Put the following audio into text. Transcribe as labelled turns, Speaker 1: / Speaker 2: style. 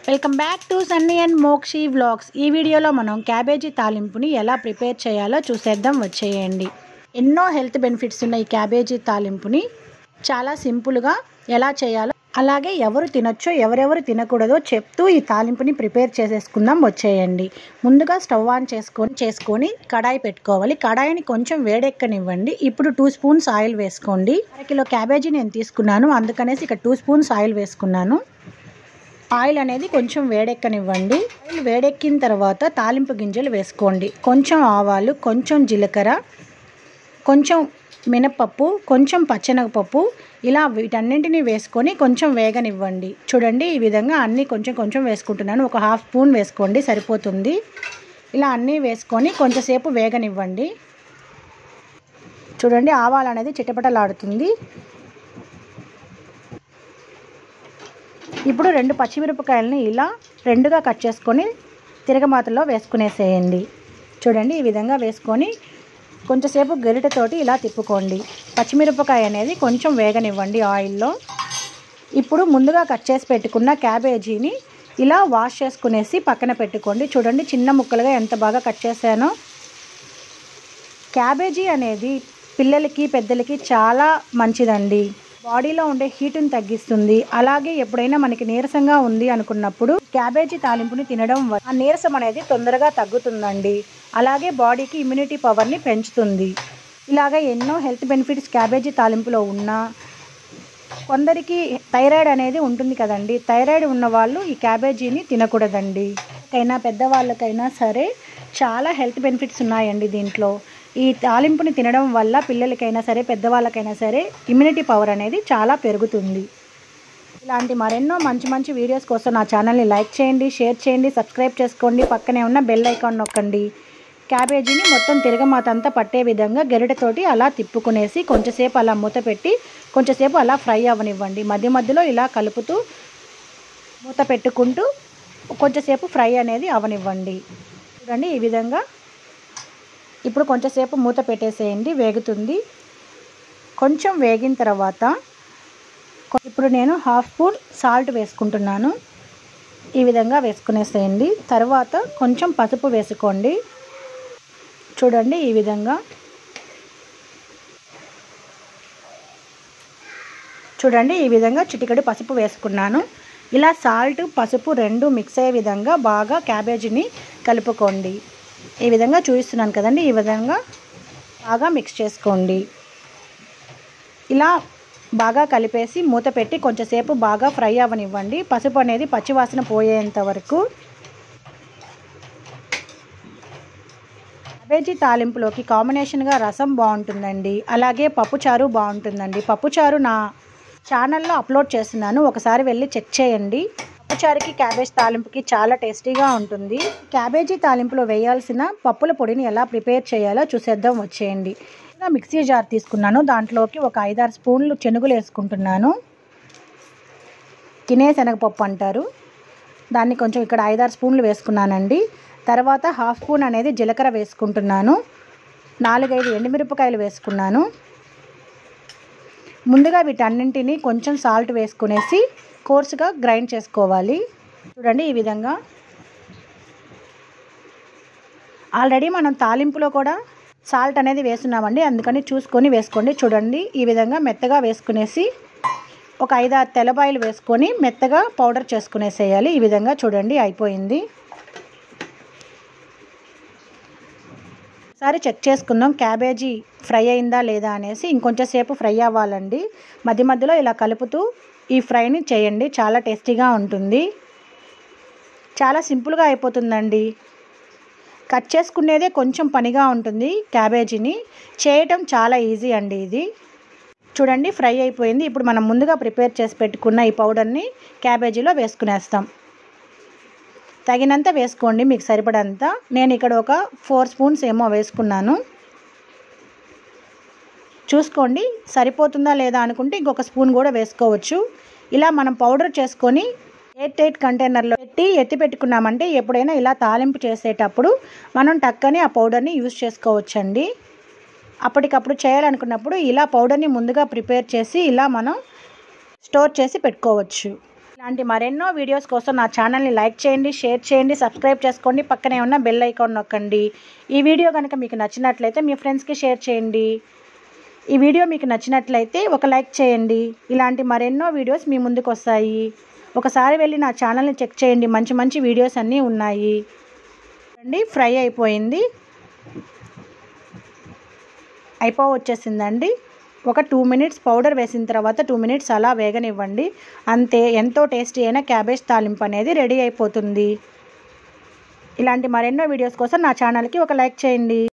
Speaker 1: Welcome back to Sunny and Mokshi vlogs. ఈ వీడియోలో మనం క్యాబేజీ తాలింపుని ఎలా ప్రిపేర్ చేయాలో చూసేద్దాం, వచ్చేయండి. ఎన్నో హెల్త్ బెనిఫిట్స్ ఉన్న ఈ క్యాబేజీ తాలింపుని చాలా సింపుల్గా ఎలా చేయాలో, అలాగే ఎవరు తినొచ్చో ఎవరెవరు తినకూడదో చెప్తూ ఈ తాలింపుని ప్రిపేర్ చేసేసుకుందాం, వచ్చేయండి. ముందుగా స్టవ్ ఆన్ చేసుకొని కడాయి పెట్టుకోవాలి. కడాయిని కొంచెం వేడెక్కనివ్వండి. ఇప్పుడు 2 స్పూన్స్ ఆయిల్ వేసుకోండి. 1 కిలో క్యాబేజీ నేను తీసుకున్నాను, అందుకనేసి ఇక్కడ 2 స్పూన్స్ ఆయిల్ వేసుకున్నాను. ఆయిల్ అనేది కొంచెం వేడెక్కనివ్వండి. ఆయిల్ వేడెక్కిన తర్వాత తాలింపు గింజలు వేసుకోండి. కొంచెం ఆవాలు, కొంచెం జీలకర్ర, కొంచెం మినపప్పు, కొంచెం పచ్చెనగపప్పు, ఇలా వీటన్నింటినీ వేసుకొని కొంచెం వేగనివ్వండి. చూడండి, ఈ విధంగా అన్నీ కొంచెం కొంచెం వేసుకుంటున్నాను. ఒక 1/2 స్పూన్ వేసుకోండి, సరిపోతుంది. ఇలా అన్నీ వేసుకొని కొంచెంసేపు వేగనివ్వండి. చూడండి, ఆవాలు అనేది చిటపటలాడుతుంది. ఇప్పుడు 2 పచ్చిమిరపకాయలని ఇలా 2గా కట్ చేసుకొని తిరగమాతలో వేసుకునేసేయండి. చూడండి, ఈ విధంగా వేసుకొని కొంచెంసేపు గరిటెతోటి ఇలా తిప్పుకోండి. పచ్చిమిరపకాయ అనేది కొంచెం వేగనివ్వండి ఆయిల్లో. ఇప్పుడు ముందుగా కట్ చేసి పెట్టుకున్న క్యాబేజీని ఇలా వాష్ చేసుకునేసి పక్కన పెట్టుకోండి. చూడండి, చిన్న ముక్కలుగా ఎంత బాగా కట్ చేశానో. క్యాబేజీ అనేది పిల్లలకి పెద్దలకి చాలా మంచిదండి. బాడీలో ఉండే హీటుని తగ్గిస్తుంది. అలాగే ఎప్పుడైనా మనకి నీరసంగా ఉంది అనుకున్నప్పుడు క్యాబేజీ తాలింపుని తినడం వల్ల ఆ నీరసం అనేది తొందరగా తగ్గుతుందండి. అలాగే బాడీకి ఇమ్యూనిటీ పవర్ని పెంచుతుంది. ఇలాగ ఎన్నో హెల్త్ బెనిఫిట్స్ క్యాబేజీ తాలింపులో ఉన్నా, కొందరికి థైరాయిడ్ అనేది ఉంటుంది కదండి. థైరాయిడ్ ఉన్న వాళ్ళు ఈ క్యాబేజీని తినకూడదండి. పెద్దవాళ్ళకైనా సరే చాలా హెల్త్ బెనిఫిట్స్ ఉన్నాయండి దీంట్లో. ఈ తాలింపుని తినడం వల్ల పిల్లలకైనా సరే పెద్దవాళ్ళకైనా సరే ఇమ్యూనిటీ పవర్ అనేది చాలా పెరుగుతుంది. ఇలాంటి మరెన్నో మంచి మంచి వీడియోస్ కోసం నా ఛానల్ని లైక్ చేయండి, షేర్ చేయండి, సబ్స్క్రైబ్ చేసుకోండి. పక్కనే ఉన్న బెల్ ఐకాన్ నొక్కండి. క్యాబేజీని మొత్తం తిరగమాత అంతా పట్టే విధంగా గరిటెతోటి అలా తిప్పుకునేసి కొంచెంసేపు అలా మూత పెట్టి కొంచెంసేపు అలా ఫ్రై అవ్వనివ్వండి. మధ్య మధ్యలో ఇలా కలుపుతూ మూత పెట్టుకుంటూ కొంచెంసేపు ఫ్రై అనేది అవ్వనివ్వండి. చూడండి, ఈ విధంగా ఇప్పుడు కొంచెంసేపు మూత పెట్టేసేయండి, వేగుతుంది. కొంచెం వేగిన తర్వాత ఇప్పుడు నేను 1/2 స్పూన్ సాల్ట్ వేసుకుంటున్నాను. ఈ విధంగా వేసుకునేసేయండి. తర్వాత కొంచెం పసుపు వేసుకోండి. చూడండి, ఈ విధంగా చిటికెడు పసుపు వేసుకున్నాను. ఇలా సాల్ట్ పసుపు 2 మిక్స్ అయ్యే విధంగా బాగా క్యాబేజీని కలుపుకోండి. ఈ విధంగా చూపిస్తున్నాను కదండి, ఈ విధంగా బాగా మిక్స్ చేసుకోండి. ఇలా బాగా కలిపేసి మూత పెట్టి కొంచెంసేపు బాగా ఫ్రై అవ్వనివ్వండి. పసుపు అనేది పచ్చివాసన పోయేంత వరకు. క్యాబేజీ తాలింపులోకి కాంబినేషన్గా రసం బాగుంటుందండి. అలాగే పప్పుచారు బాగుంటుందండి. పప్పుచారు నా ఛానల్లో అప్లోడ్ చేస్తున్నాను, ఒకసారి వెళ్ళి చెక్ చేయండి. పప్పుచారుకి క్యాబేజ్ తాలింపుకి చాలా టేస్టీగా ఉంటుంది. క్యాబేజీ తాలింపులో వేయాల్సిన పప్పుల పొడిని ఎలా ప్రిపేర్ చేయాలో చూసేద్దాం, వచ్చేయండి. ఇలా మిక్సీ జార్ తీసుకున్నాను. దాంట్లోకి ఒక 5-6 స్పూన్లు శనగలు వేసుకుంటున్నాను. తినే శనగపప్పు అంటారు దాన్ని. కొంచెం ఇక్కడ 5-6 స్పూన్లు వేసుకున్నానండి. తర్వాత 1/2 స్పూన్ అనేది జీలకర్ర వేసుకుంటున్నాను. 4-5 ఎండుమిరపకాయలు వేసుకున్నాను. ముందుగా వీటన్నింటినీ కొంచెం సాల్ట్ వేసుకునేసి కోర్సుగా గ్రైండ్ చేసుకోవాలి. చూడండి, ఈ విధంగా. ఆల్రెడీ మనం తాలింపులో కూడా సాల్ట్ అనేది వేస్తున్నామండి, అందుకని చూసుకొని వేసుకోండి. చూడండి, ఈ విధంగా మెత్తగా వేసుకునేసి ఒక 5-6 తెల్లపాయలు వేసుకొని మెత్తగా పౌడర్ చేసుకునేసేయాలి. ఈ విధంగా చూడండి, అయిపోయింది. ఒకసారి చెక్ చేసుకుందాం క్యాబేజీ ఫ్రై అయిందా లేదా అనేసి. ఇంకొంచెం సేపు ఫ్రై అవ్వాలండి. మధ్య మధ్యలో ఇలా కలుపుతూ ఈ ఫ్రైని చేయండి, చాలా టేస్టీగా ఉంటుంది. చాలా సింపుల్గా అయిపోతుందండి. కట్ చేసుకునేదే కొంచెం పనిగా ఉంటుంది. క్యాబేజీని చేయటం చాలా ఈజీ అండి ఇది. చూడండి, ఫ్రై అయిపోయింది. ఇప్పుడు మనం ముందుగా ప్రిపేర్ చేసి పెట్టుకున్న ఈ పౌడర్ని క్యాబేజీలో వేసుకునేస్తాం. తగినంత వేసుకోండి, మీకు సరిపడంత. నేను ఇక్కడ ఒక 4 స్పూన్స్ ఏమో వేసుకున్నాను. చూసుకోండి, సరిపోతుందా లేదా అనుకుంటే ఇంకొక స్పూన్ కూడా వేసుకోవచ్చు. ఇలా మనం పౌడర్ చేసుకొని ఎయిర్ టైట్ కంటైనర్లో పెట్టి ఎత్తి పెట్టుకున్నామంటే ఎప్పుడైనా ఇలా తాలింపు చేసేటప్పుడు మనం టక్కని ఆ పౌడర్ని యూజ్ చేసుకోవచ్చండి. అప్పటికప్పుడు చేయాలనుకున్నప్పుడు ఇలా పౌడర్ని ముందుగా ప్రిపేర్ చేసి ఇలా మనం స్టోర్ చేసి పెట్టుకోవచ్చు. ఇలాంటి మరెన్నో వీడియోస్ కోసం నా ఛానల్ని లైక్ చేయండి, షేర్ చేయండి, సబ్స్క్రైబ్ చేసుకోండి, పక్కనే ఉన్న బెల్ ఐకాన్ నొక్కండి. ఈ వీడియో కనుక మీకు నచ్చినట్లయితే మీ ఫ్రెండ్స్కి షేర్ చేయండి. ఈ వీడియో మీకు నచ్చినట్లయితే ఒక లైక్ చేయండి. ఇలాంటి మరెన్నో వీడియోస్ మీ ముందుకు వస్తాయి. ఒకసారి వెళ్ళి నా ఛానల్ని చెక్ చేయండి, మంచి మంచి వీడియోస్ అన్నీ ఉన్నాయి. అండి ఫ్రై అయిపోయింది, వచ్చేసిందండి. ఒక 2 మినిట్స్ పౌడర్ వేసిన తర్వాత 2 మినిట్స్ అలా వేగనివ్వండి. అంతే, ఎంతో టేస్టీ అయిన క్యాబేజ్ తాలింపు అనేది రెడీ అయిపోతుంది. ఇలాంటి మరెన్నో వీడియోస్ కోసం నా ఛానల్కి ఒక లైక్ చేయండి.